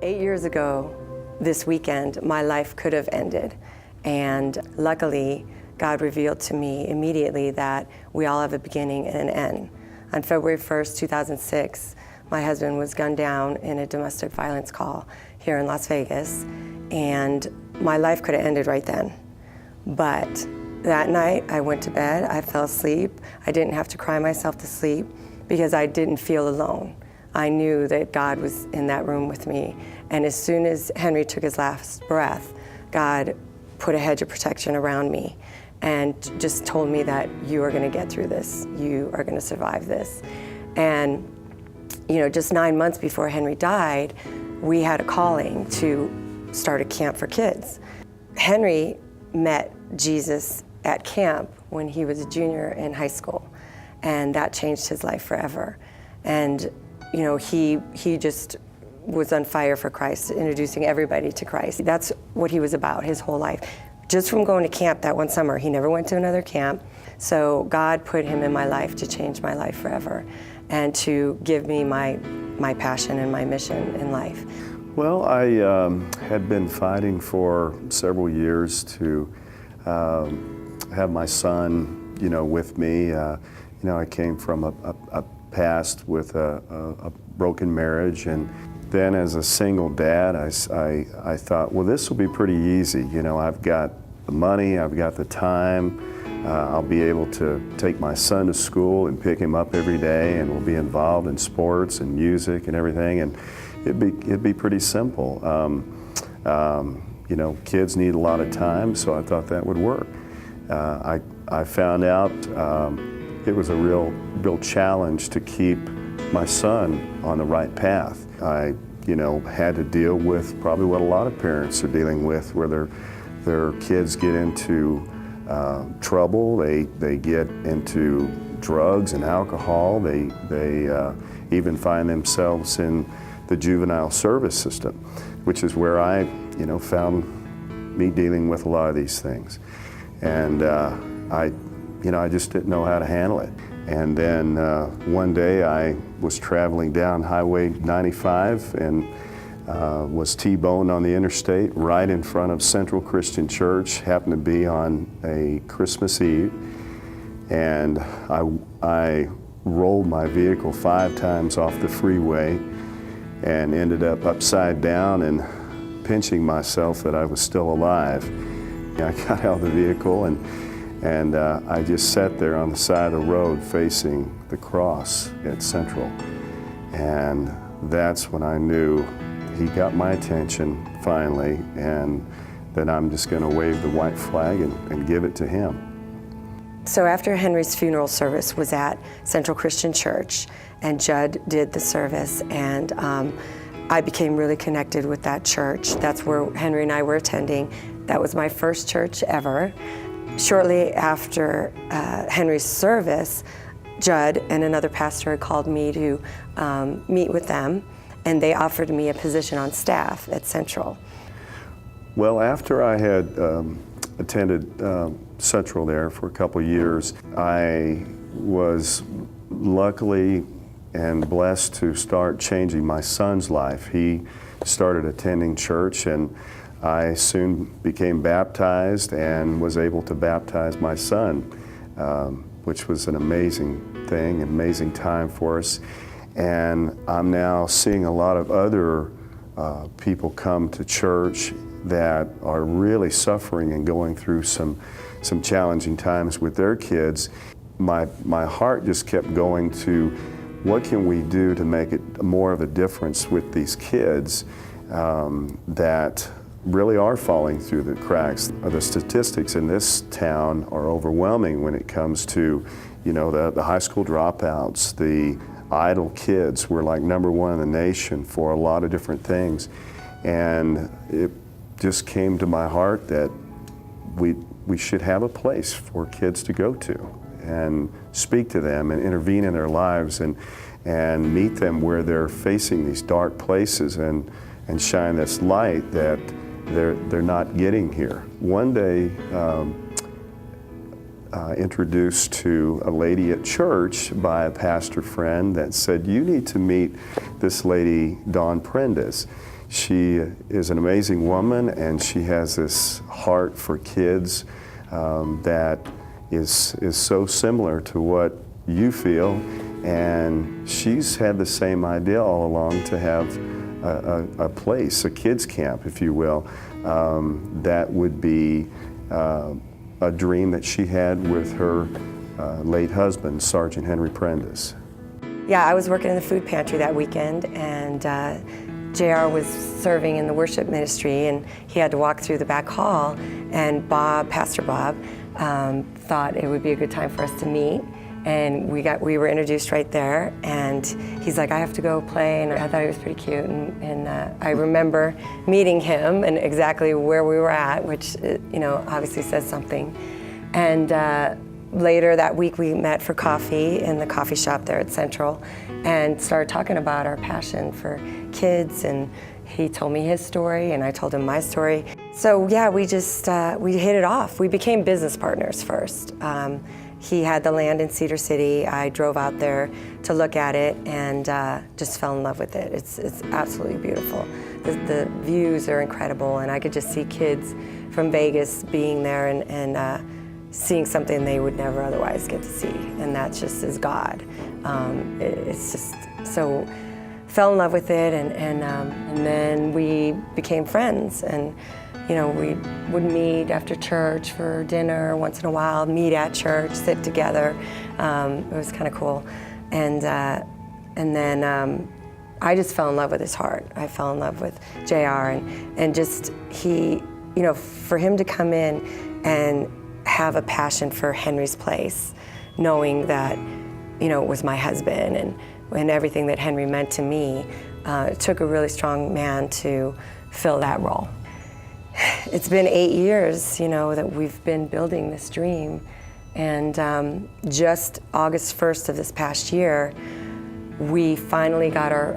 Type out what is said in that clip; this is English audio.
8 years ago, this weekend, my life could have ended. And luckily, God revealed to me immediately that we all have a beginning and an end. On February 1st, 2006, my husband was gunned down in a domestic violence call here in Las Vegas, and my life could have ended right then. But that night, I went to bed, I fell asleep. I didn't have to cry myself to sleep because I didn't feel alone. I knew that God was in that room with me. And as soon as Henry took his last breath, God put a hedge of protection around me and just told me that you are gonna get through this. You are gonna survive this. And you know, just 9 months before Henry died, we had a calling to start a camp for kids. Henry met Jesus at camp when he was a junior in high school, and that changed his life forever. And you know, he just was on fire for Christ, introducing everybody to Christ. That's what he was about his whole life. Just from going to camp that one summer, he never went to another camp. So God put him in my life to change my life forever and to give me my passion and my mission in life. Well, I had been fighting for several years to have my son, you know, with me. You know, I came from a past with a broken marriage, and then as a single dad, I thought, well, this will be pretty easy. You know, I've got the money, I've got the time, I'll be able to take my son to school and pick him up every day, and we'll be involved in sports and music and everything, and it'd be pretty simple. You know, kids need a lot of time, so I thought that would work. I found out it was a real challenge to keep my son on the right path. I, you know, had to deal with probably what a lot of parents are dealing with, where their kids get into trouble, they get into drugs and alcohol, they even find themselves in the juvenile service system, which is where I, you know, found me dealing with a lot of these things. And you know, I just didn't know how to handle it. And then one day I was traveling down Highway 95 and was T-boned on the interstate right in front of Central Christian Church. Happened to be on a Christmas Eve. And I rolled my vehicle 5 times off the freeway and ended up upside down and pinching myself that I was still alive. I got out of the vehicle and I just sat there on the side of the road facing the cross at Central. And that's when I knew he got my attention finally, and that I'm just going to wave the white flag and give it to him. So after Henry's funeral service was at Central Christian Church, and Judd did the service, and I became really connected with that church. That's where Henry and I were attending. That was my first church ever. Shortly after Henry's service, Judd and another pastor had called me to meet with them, and they offered me a position on staff at Central. Well, after I had attended Central there for a couple of years, I was luckily and blessed to start changing my son's life. He started attending church, and I soon became baptized and was able to baptize my son, which was an amazing thing, an amazing time for us. And I'm now seeing a lot of other people come to church that are really suffering and going through some challenging times with their kids. My heart just kept going to, what can we do to make it more of a difference with these kids that really are falling through the cracks. The statistics in this town are overwhelming when it comes to, you know, the high school dropouts, the idle kids. We're like #1 in the nation for a lot of different things. And it just came to my heart that we should have a place for kids to go to and speak to them and intervene in their lives and meet them where they're facing these dark places and shine this light that they're not getting here. One day, introduced to a lady at church by a pastor friend that said, "You need to meet this lady, Dawn Prentice. She is an amazing woman, and she has this heart for kids that is so similar to what you feel, and she's had the same idea all along to have a place, a kids camp, if you will, that would be a dream that she had with her late husband, Sergeant Henry Prentice." Yeah, I was working in the food pantry that weekend, and JR was serving in the worship ministry, and he had to walk through the back hall, and Pastor Bob, thought it would be a good time for us to meet. And we were introduced right there, and he's like, "I have to go play," and I thought he was pretty cute. And I remember meeting him and exactly where we were at, which obviously says something. And later that week, we met for coffee in the coffee shop there at Central, and started talking about our passion for kids. And he told me his story, and I told him my story. So yeah, we just we hit it off. We became business partners first. He had the land in Cedar City. I drove out there to look at it and just fell in love with it. It's absolutely beautiful. The views are incredible, and I could just see kids from Vegas being there and seeing something they would never otherwise get to see, and that just is God. It's just so, fell in love with it, and then we became friends, and we would meet after church for dinner once in a while, meet at church, sit together. It was kind of cool. And then I just fell in love with his heart. I fell in love with JR, and just he, for him to come in and have a passion for Henry's place, knowing that, it was my husband and everything that Henry meant to me, it took a really strong man to fill that role. It's been 8 years, that we've been building this dream, and just August 1st of this past year, we finally got our